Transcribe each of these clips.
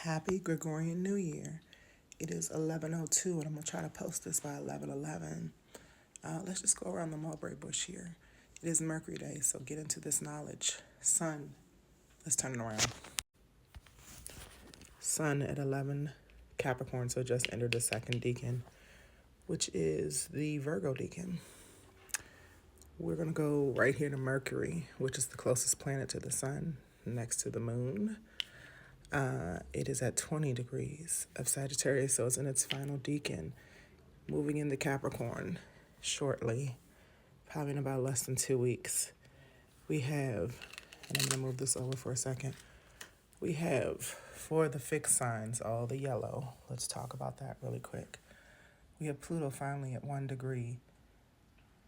Happy Gregorian New Year. It is 11:02 and I'm going to try to post this by 11:11. Let's just go around the mulberry bush here. It is Mercury Day, so get into this knowledge. Sun, let's turn it around. Sun at 11 Capricorn, so just entered the second decan, which is the Virgo decan. We're going to go right here to Mercury, which is the closest planet to the sun, next to the moon. It is at 20 degrees of Sagittarius, so it's in its final decan, moving into Capricorn shortly, probably in about less than 2 weeks. We have, and I'm going to move this over for a second, we have, for the fixed signs, all the yellow. Let's talk about that really quick. We have Pluto finally at 1 degree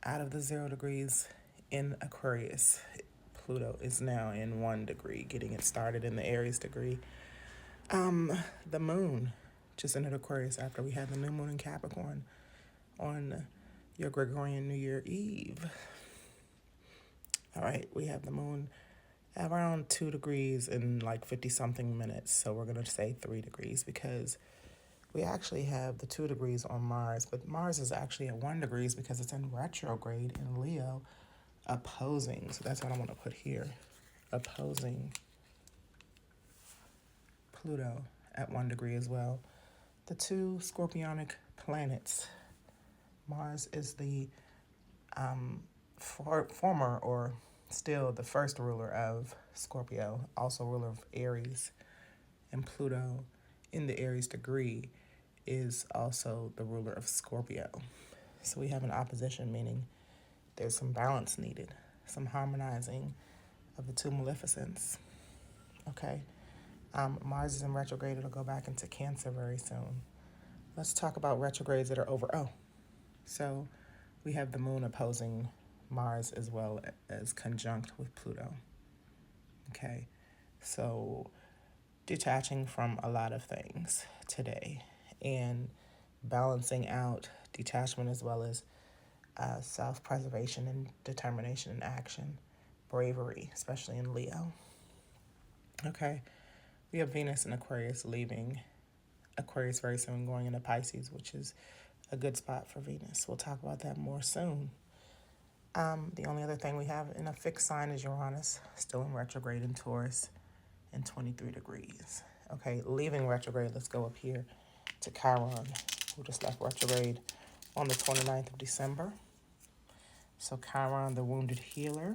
out of the 0 degrees in Aquarius. Pluto is now in 1 degree, getting it started in the Aries degree. The moon just entered Aquarius after we had the new moon in Capricorn on your Gregorian New Year Eve. All right, we have the moon at around 2 degrees in like 50 something minutes. So we're going to say 3 degrees because we actually have the 2 degrees on Mars, but Mars is actually at 1 degrees because it's in retrograde in Leo, opposing. So that's what I want to put here. Opposing Pluto at 1 degree as well. The two scorpionic planets. Mars is the former or still the first ruler of Scorpio, also ruler of Aries, and Pluto in the Aries degree is also the ruler of Scorpio. So we have an opposition, meaning there's some balance needed, some harmonizing of the two maleficents. Okay. Mars is in retrograde. It'll go back into Cancer very soon. Let's talk about retrogrades that are over. So we have the moon opposing Mars as well as conjunct with Pluto. Okay. So detaching from a lot of things today and balancing out detachment as well as self-preservation and determination and action, bravery, especially in Leo. Okay. We have Venus in Aquarius leaving Aquarius very soon, going into Pisces, which is a good spot for Venus. We'll talk about that more soon. The only other thing we have in a fixed sign is Uranus, still in retrograde in Taurus, and 23 degrees. Okay, leaving retrograde, let's go up here to Chiron, who just left retrograde on the 29th of December. So Chiron, the wounded healer,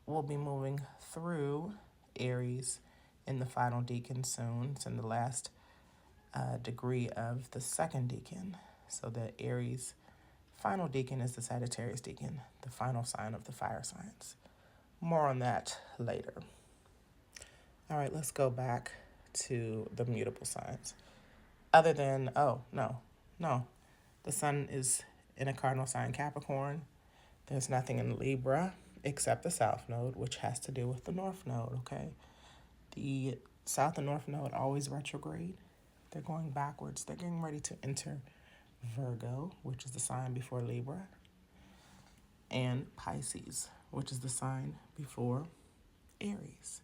will be moving through Aries in the final decan soon. It's in the last degree of the second decan. So the Aries final decan is the Sagittarius decan, the final sign of the fire signs. More on that later. All right, let's go back to the mutable signs. Other than, the sun is in a cardinal sign, Capricorn. There's nothing in Libra except the south node, which has to do with the north node, okay? The south and north node always retrograde. They're going backwards. They're getting ready to enter Virgo, which is the sign before Libra, and Pisces, which is the sign before Aries.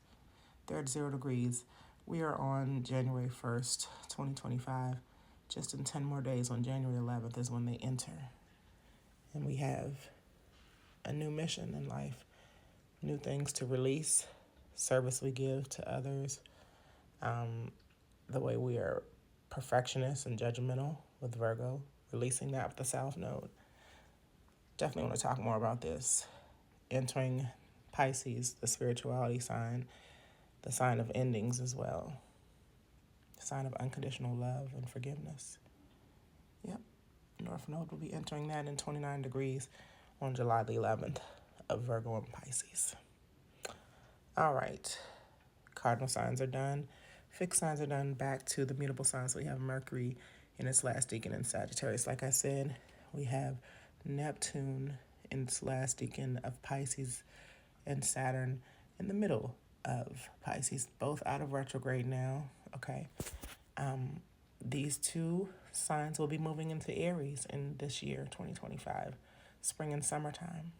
They're at 0 degrees. We are on January 1st, 2025. Just in 10 more days, on January 11th is when they enter. And we have a new mission in life, new things to release, service we give to others, the way we are perfectionists and judgmental with Virgo, releasing that with the South Node. Definitely want to talk more about this. Entering Pisces, the spirituality sign, the sign of endings as well, the sign of unconditional love and forgiveness. Yep, North Node will be entering that in 29 degrees on July the 11th of Virgo and Pisces. All right, cardinal signs are done. Fixed signs are done. Back to the mutable signs. We have Mercury in its last decan in Sagittarius. Like I said, we have Neptune in its last decan of Pisces and Saturn in the middle of Pisces, both out of retrograde now, okay? These two signs will be moving into Aries in this year, 2025, spring and summertime.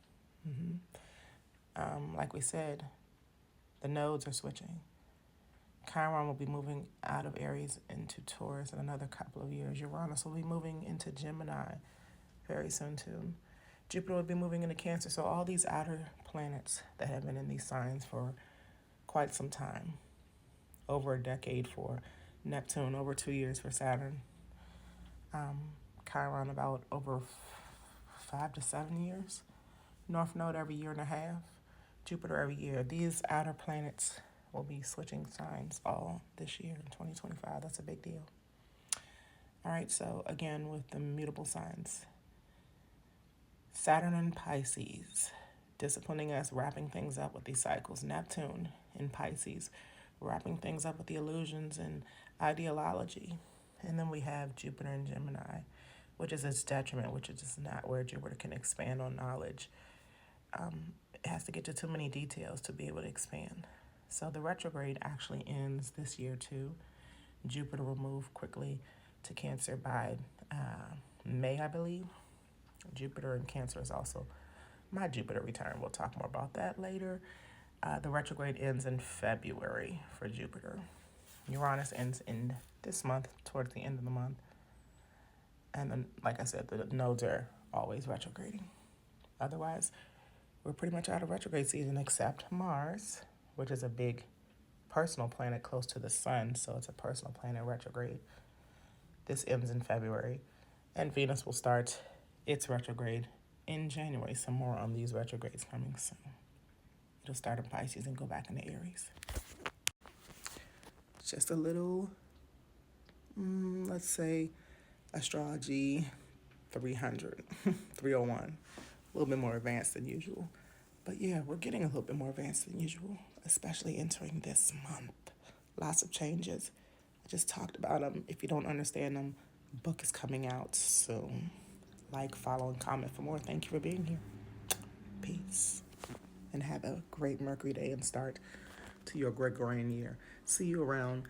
Like we said, the nodes are switching. Chiron will be moving out of Aries into Taurus in another couple of years. Uranus will be moving into Gemini very soon too. Jupiter will be moving into Cancer. So all these outer planets that have been in these signs for quite some time, over a decade for Neptune, over 2 years for Saturn, Chiron about over 5 to 7 years, North Node every year and a half, Jupiter every year. These outer planets will be switching signs all this year in 2025. That's a big deal. All right, so again with the mutable signs. Saturn in Pisces, disciplining us, wrapping things up with these cycles. Neptune in Pisces, wrapping things up with the illusions and ideology. And then we have Jupiter in Gemini, which is its detriment, which is just not where Jupiter can expand on knowledge. It has to get to too many details to be able to expand. So the retrograde actually ends this year too. Jupiter will move quickly to Cancer by May, I believe. Jupiter in Cancer is also my Jupiter return. We'll talk more about that later. The retrograde ends in February for Jupiter. Uranus ends in this month, towards the end of the month. And then, like I said, the nodes are always retrograding. Otherwise, we're pretty much out of retrograde season except Mars, which is a big personal planet close to the sun. So it's a personal planet retrograde. This ends in February. And Venus will start its retrograde in January. Some more on these retrogrades coming soon. It'll start in Pisces and go back into Aries. Just a little, let's say, astrology 300, 301. A little bit more advanced than usual. But yeah, we're getting a little bit more advanced than usual, especially entering this month. Lots of changes. I just talked about them. If you don't understand them, book is coming out soon. Like, follow, and comment for more. Thank you for being here. Peace. And have a great Mercury day and start to your Gregorian year. See you around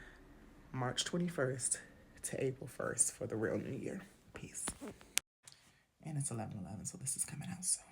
March 21st to April 1st for the real new year. Peace. And it's 11/11, so this is coming out soon.